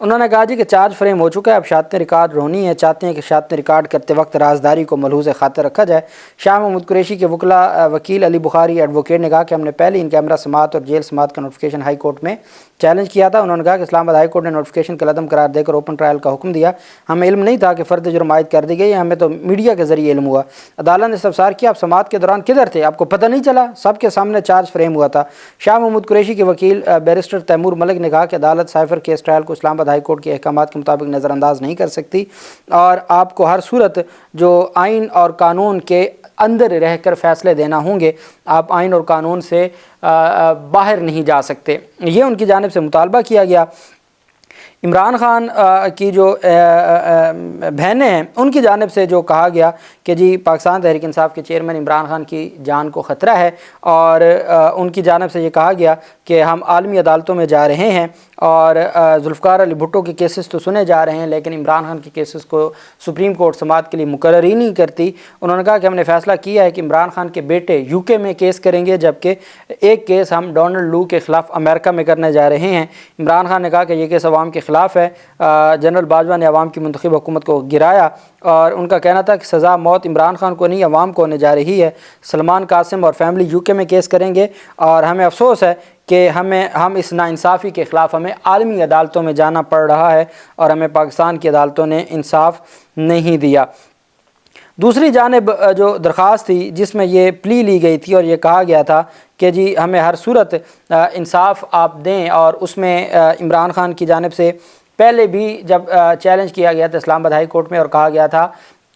انہوں نے کہا جی کہ چارج فریم ہو چکا ہے، اب شاطیں ریکارڈ ہونی ہے، چاہتے ہیں کہ شاطیں ریکارڈ کرتے وقت رازداری کو ملحوظ خاطر رکھا جائے۔ شاہ محمود قریشی کے وکیل علی بخاری ایڈوکیٹ نے کہا کہ ہم نے پہلے ان کیمرہ سماعت اور جیل سماعت کا نوٹیفیکیشن ہائی کورٹ میں چیلنج کیا تھا۔ انہوں نے کہا کہ اسلام آباد ہائی کورٹ نے نوٹیفیکیشن کا عدم قرار دے کر اوپن ٹرائل کا حکم دیا، ہمیں علم نہیں تھا کہ فرد جرم عائد کر دی گئی، ہمیں تو میڈیا کے ذریعے علم ہوا۔ عدالت نے استفسار کیا آپ سماعت کے دوران کدھر تھے، آپ کو پتہ نہیں چلا؟ سب کے سامنے چارج فریم ہوا تھا۔ شاہ محمود قریشی کے وکیل بیرسٹر تیمور ملک نے کہا کہ عدالت سائفر کیس ٹرائل کو اسلام آباد ہائی کورٹ کے احکامات کے مطابق نظر انداز نہیں کر سکتی، اور آپ کو ہر صورت جو آئین اور قانون کے اندر رہ کر فیصلے دینا ہوں گے، آپ آئین اور قانون سے باہر نہیں جا سکتے۔ یہ ان کی جانب سے مطالبہ کیا گیا۔ عمران خان کی جو بہنیں ہیں ان کی جانب سے جو کہا گیا کہ جی پاکستان تحریک انصاف کے چیئرمین عمران خان کی جان کو خطرہ ہے، اور ان کی جانب سے یہ کہا گیا کہ ہم عالمی عدالتوں میں جا رہے ہیں اور ذوالفقار علی بھٹو کے کیسز تو سنے جا رہے ہیں لیکن عمران خان کے کیسز کو سپریم کورٹ سماعت کے لیے مقرر ہی نہیں کرتی۔ انہوں نے کہا کہ ہم نے فیصلہ کیا ہے کہ عمران خان کے بیٹے یو کے میں کیس کریں گے، جبکہ ایک کیس ہم ڈونلڈ لو کے خلاف امریکہ میں کرنے جا رہے ہیں۔ عمران خان نے کہا کہ یہ کیس عوام کے خلاف ہے، جنرل باجوہ نے عوام کی منتخب حکومت کو گرایا، اور ان کا کہنا تھا کہ سزا موت عمران خان کو نہیں عوام کو ہونے جا رہی ہے۔ سلمان قاسم اور فیملی یو کے میں کیس کریں گے، اور ہمیں افسوس ہے کہ ہم اس ناانصافی کے خلاف ہمیں عالمی عدالتوں میں جانا پڑ رہا ہے، اور ہمیں پاکستان کی عدالتوں نے انصاف نہیں دیا۔ دوسری جانب جو درخواست تھی جس میں یہ پلی لی گئی تھی اور یہ کہا گیا تھا کہ جی ہمیں ہر صورت انصاف آپ دیں، اور اس میں عمران خان کی جانب سے پہلے بھی جب چیلنج کیا گیا تھا اسلام آباد ہائی کورٹ میں، اور کہا گیا تھا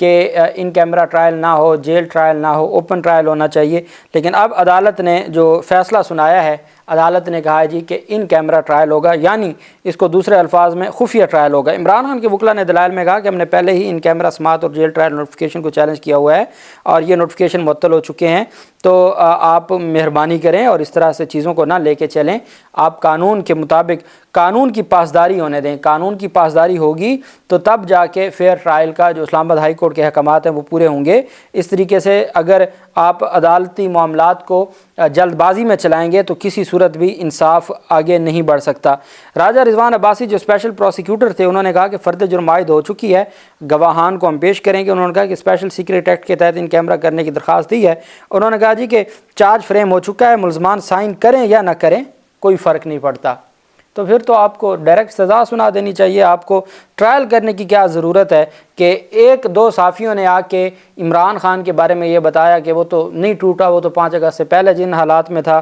کہ ان کیمرہ ٹرائل نہ ہو، جیل ٹرائل نہ ہو، اوپن ٹرائل ہونا چاہیے، لیکن اب عدالت نے جو فیصلہ سنایا ہے، عدالت نے کہا ہے جی کہ ان کیمرہ ٹرائل ہوگا، یعنی اس کو دوسرے الفاظ میں خفیہ ٹرائل ہوگا۔ عمران خان کے وکلاء نے دلائل میں کہا کہ ہم نے پہلے ہی ان کیمرہ سماعت اور جیل ٹرائل نوٹیفیکیشن کو چیلنج کیا ہوا ہے، اور یہ نوٹیفیکیشن معطل ہو چکے ہیں، تو آپ مہربانی کریں اور اس طرح سے چیزوں کو نہ لے کے چلیں، آپ قانون کے مطابق قانون کی پاسداری ہونے دیں۔ قانون کی پاسداری ہوگی تو تب جا کے فیئر ٹرائل کا جو اسلام آباد ہائی کورٹ کے احکامات ہیں وہ پورے ہوں گے۔ اس طریقے سے اگر آپ عدالتی معاملات کو جلد بازی میں چلائیں گے تو کسی صورت بھی انصاف آگے نہیں بڑھ سکتا۔ راجہ رضوان عباسی جو اسپیشل پروسیکیوٹر تھے، انہوں نے کہا کہ فرد جرم عائد ہو چکی ہے، گواہان کو ہم پیش کریں گے۔ انہوں نے کہا کہ اسپیشل سیکریٹ ایکٹ کے تحت ان کیمرہ کرنے کی درخواست دی ہے۔ انہوں نے کہا جی کہ چارج فریم ہو چکا ہے، ملزمان سائن کریں یا نہ کریں کوئی فرق نہیں پڑتا، تو پھر تو آپ کو ڈائریکٹ سزا سنا دینی چاہیے۔ آپ کو ٹرائل کرنے کی کیا ضرورت ہے کہ ایک دو صحافیوں نے آ کے عمران خان کے بارے میں یہ بتایا کہ وہ تو نہیں ٹوٹا، وہ تو 5 اگست سے پہلے جن حالات میں تھا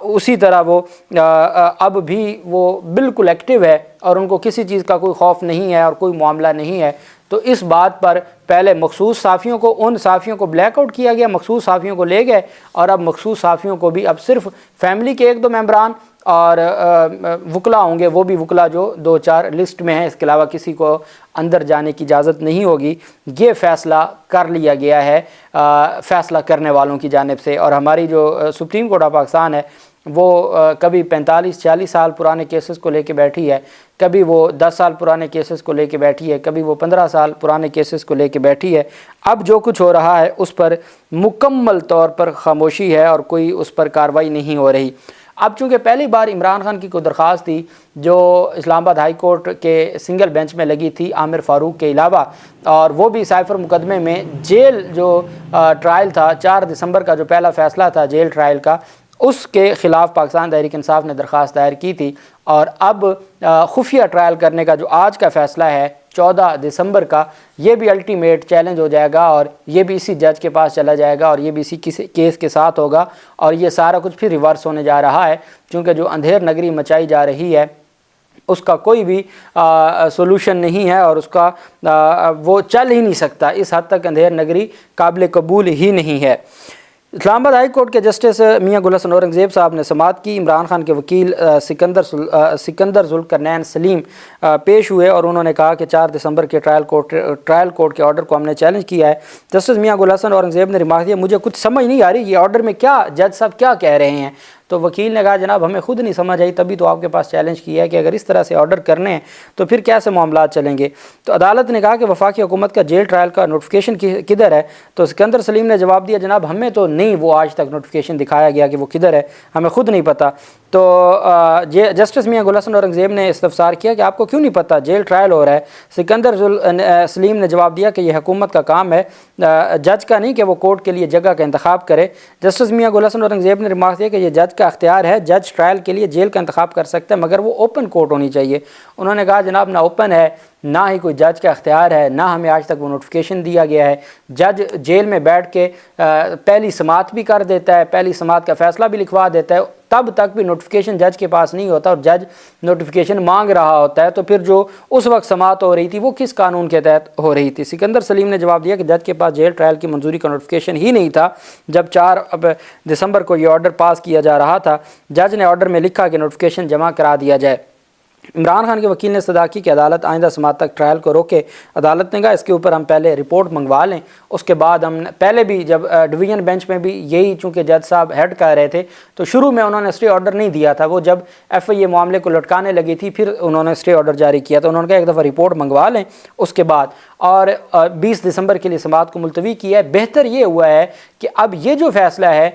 اسی طرح وہ اب بھی وہ بالکل ایکٹیو ہے، اور ان کو کسی چیز کا کوئی خوف نہیں ہے اور کوئی معاملہ نہیں ہے۔ تو اس بات پر پہلے مخصوص صحافیوں کو، ان صحافیوں کو بلیک آؤٹ کیا گیا، مخصوص صحافیوں کو لے گئے، اور اب مخصوص صحافیوں کو بھی اب صرف فیملی کے 1-2 ممبران اور وکلاء ہوں گے، وہ بھی وکلاء جو 2-4 لسٹ میں ہیں، اس کے علاوہ کسی کو اندر جانے کی اجازت نہیں ہوگی۔ یہ فیصلہ کر لیا گیا ہے فیصلہ کرنے والوں کی جانب سے، اور ہماری جو سپریم کورٹ آف پاکستان ہے وہ کبھی 45-46 سال پرانے کیسز کو لے کے بیٹھی ہے، کبھی وہ 10 سال پرانے کیسز کو لے کے بیٹھی ہے، کبھی وہ 15 سال پرانے کیسز کو لے کے بیٹھی ہے۔ اب جو کچھ ہو رہا ہے اس پر مکمل طور پر خاموشی ہے اور کوئی اس پر کارروائی نہیں ہو رہی۔ اب چونکہ پہلی بار عمران خان کی کوئی درخواست تھی جو اسلام آباد ہائی کورٹ کے سنگل بینچ میں لگی تھی عامر فاروق کے علاوہ، اور وہ بھی سائفر مقدمے میں جیل جو ٹرائل تھا 4 دسمبر کا جو پہلا فیصلہ تھا جیل ٹرائل کا، اس کے خلاف پاکستان تحریک انصاف نے درخواست دائر کی تھی، اور اب خفیہ ٹرائل کرنے کا جو آج کا فیصلہ ہے 14 دسمبر کا، یہ بھی الٹیمیٹ چیلنج ہو جائے گا، اور یہ بھی اسی جج کے پاس چلا جائے گا، اور یہ بھی اسی کیس کے ساتھ ہوگا، اور یہ سارا کچھ پھر ریورس ہونے جا رہا ہے، چونکہ جو اندھیر نگری مچائی جا رہی ہے اس کا کوئی بھی سولوشن نہیں ہے، اور اس کا وہ چل ہی نہیں سکتا۔ اس حد تک اندھیر نگری قابل قبول ہی نہیں ہے۔ اسلام آباد ہائی کورٹ کے جسٹس میاں گل حسن اورنگزیب صاحب نے سماعت کی۔ عمران خان کے وکیل سکندر ذوالقرنین سلیم پیش ہوئے، اور انہوں نے کہا کہ 4 دسمبر کے ٹرائل کورٹ کے آرڈر کو ہم نے چیلنج کیا ہے۔ جسٹس میاں گل حسن اورنگزیب نے ریمارک دیا، مجھے کچھ سمجھ نہیں آ رہی یہ آرڈر میں کیا جج صاحب کیا کہہ رہے ہیں۔ تو وکیل نے کہا جناب ہمیں خود نہیں سمجھ آئی، تبھی تو آپ کے پاس چیلنج کیا ہے کہ اگر اس طرح سے آرڈر کرنے ہیں تو پھر کیسے معاملات چلیں گے۔ تو عدالت نے کہا کہ وفاقی حکومت کا جیل ٹرائل کا نوٹیفیکیشن کدھر ہے؟ تو سکندر سلیم نے جواب دیا جناب ہمیں تو نہیں وہ آج تک نوٹیفیکیشن دکھایا گیا کہ وہ کدھر ہے، ہمیں خود نہیں پتہ۔ تو جسٹس میاں گل حسن اورنگزیب نے استفسار کیا کہ آپ کو کیوں نہیں پتہ، جیل ٹرائل ہو رہا ہے؟ سکندر سلیم نے جواب دیا کہ یہ حکومت کا کام ہے، جج کا نہیں کہ وہ کورٹ کے لیے جگہ کا انتخاب کرے۔ جسٹس میاں گل حسن اورنگزیب نے ریمارک دیا کہ یہ جج کا اختیار ہے، جج ٹرائل کے لیے جیل کا انتخاب کر سکتا ہے مگر وہ اوپن کورٹ ہونی چاہیے۔ انہوں نے کہا جناب نہ اوپن ہے، نہ ہی کوئی جج کا اختیار ہے، نہ ہمیں آج تک وہ نوٹیفیکیشن دیا گیا ہے۔ جج جیل میں بیٹھ کے پہلی سماعت بھی کر دیتا ہے، پہلی سماعت کا فیصلہ بھی لکھوا دیتا ہے، تب تک بھی نوٹیفیکیشن جج کے پاس نہیں ہوتا اور جج نوٹیفیکیشن مانگ رہا ہوتا ہے، تو پھر جو اس وقت سماعت ہو رہی تھی وہ کس قانون کے تحت ہو رہی تھی؟ سکندر سلیم نے جواب دیا کہ جج کے پاس جیل ٹرائل کی منظوری کا نوٹیفیکیشن ہی نہیں تھا جب 4 دسمبر کو یہ آرڈر پاس کیا جا رہا تھا۔ جج نے آرڈر میں لکھا کہ نوٹیفیکیشن جمع کرا دیا جائے۔ عمران خان کے وکیل نے استدعا کی کہ عدالت آئندہ سماعت تک ٹرائل کو روکے۔ عدالت نے کہا اس کے اوپر ہم پہلے رپورٹ منگوا لیں، اس کے بعد ہم پہلے بھی جب ڈویژن بینچ میں بھی یہی چونکہ جج صاحب ہیڈ کر رہے تھے تو شروع میں انہوں نے اسٹے آرڈر نہیں دیا تھا، وہ جب ایف آئی اے معاملے کو لٹکانے لگی تھی پھر انہوں نے اسٹے آرڈر جاری کیا، تو انہوں نے کہا ایک دفعہ رپورٹ منگوا لیں اس کے بعد، اور 20 دسمبر کے لیے سماعت کو ملتوی کیا ہے۔ بہتر یہ ہوا ہے کہ اب یہ جو فیصلہ ہے،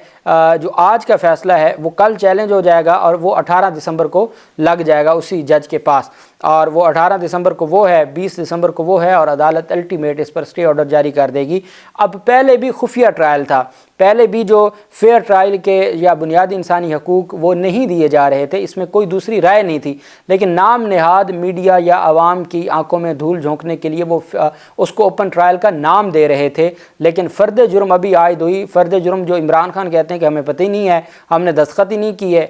جو آج کا فیصلہ ہے، وہ کل چیلنج ہو جائے گا اور وہ 18 دسمبر کو لگ جائے گا اسی جج کے پاس، اور وہ 18 دسمبر کو وہ ہے، 20 دسمبر کو وہ ہے، اور عدالت الٹیمیٹ اس پر اسٹے آرڈر جاری کر دے گی۔ اب پہلے بھی خفیہ ٹرائل تھا، پہلے بھی جو فیئر ٹرائل کے یا بنیادی انسانی حقوق وہ نہیں دیے جا رہے تھے، اس میں کوئی دوسری رائے نہیں تھی، لیکن نام نہاد میڈیا یا عوام کی آنکھوں میں دھول جھونکنے کے لیے وہ اس کو اوپن ٹرائل کا نام دے رہے تھے، لیکن فرد جرم ابھی عائد ہوئی، فرد جرم جو عمران خان کہتے ہیں کہ ہمیں پتہ ہی نہیں ہے، ہم نے دستخط ہی نہیں کیے،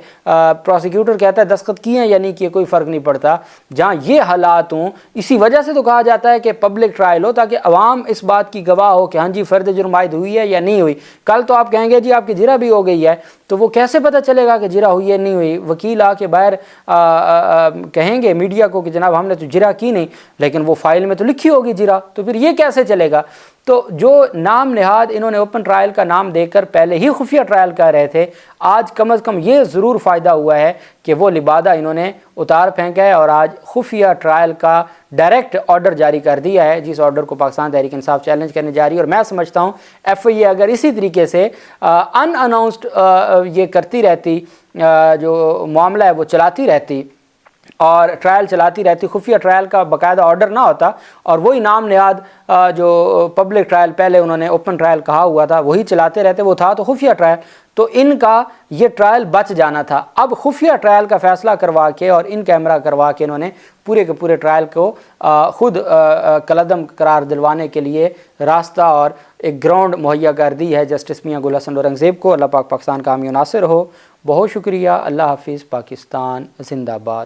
پروسیکیوٹر کہتا ہے دستخط کیے ہیں یا نہیں کیے کوئی فرق نہیں پڑتا، جہاں یہ حالات ہوں اسی وجہ سے تو کہا جاتا ہے کہ پبلک ٹرائل ہو تاکہ عوام اس بات کی گواہ ہو کہ ہاں جی فرد جرم عائد ہوئی ہے یا نہیں ہوئی۔ کل تو آپ کہیں گے جی آپ کی جرح بھی ہو گئی ہے، تو وہ کیسے پتہ چلے گا کہ جرح ہوئی ہے نہیں ہوئی؟ وکیل آ کے باہر کہیں گے میڈیا کو کہ جناب ہم نے تو جرح کی نہیں، لیکن وہ فائل میں تو لکھی ہوگی جرح، تو پھر یہ کیسے چلے گا؟ تو جو نام نہاد انہوں نے اوپن ٹرائل کا نام دے کر پہلے ہی خفیہ ٹرائل کر رہے تھے، آج کم از کم یہ ضرور فائدہ ہوا ہے کہ وہ لبادہ انہوں نے اتار پھینکا ہے اور آج خفیہ ٹرائل کا ڈائریکٹ آرڈر جاری کر دیا ہے، جس آرڈر کو پاکستان تحریک انصاف چیلنج کرنے جا رہی ہے۔ اور میں سمجھتا ہوں ایف آئی اے اگر اسی طریقے سے ان اناؤنسڈ یہ کرتی رہتی، جو معاملہ ہے وہ چلاتی رہتی اور ٹرائل چلاتی رہتی، خفیہ ٹرائل کا باقاعدہ آرڈر نہ ہوتا اور وہی نام نہاد جو پبلک ٹرائل پہلے انہوں نے اوپن ٹرائل کہا ہوا تھا وہی چلاتے رہتے، وہ تھا تو خفیہ ٹرائل، تو ان کا یہ ٹرائل بچ جانا تھا۔ اب خفیہ ٹرائل کا فیصلہ کروا کے اور ان کیمرہ کروا کے انہوں نے پورے کے پورے ٹرائل کو خود کالعدم قرار دلوانے کے لیے راستہ اور ایک گراؤنڈ مہیا کر دی ہے جسٹس میاں گل حسن اورنگزیب کو۔ اللہ پاک پاکستان کا حامی و ناصر ہو۔ بہت شکریہ، اللہ حافظ، پاکستان زندہ باد۔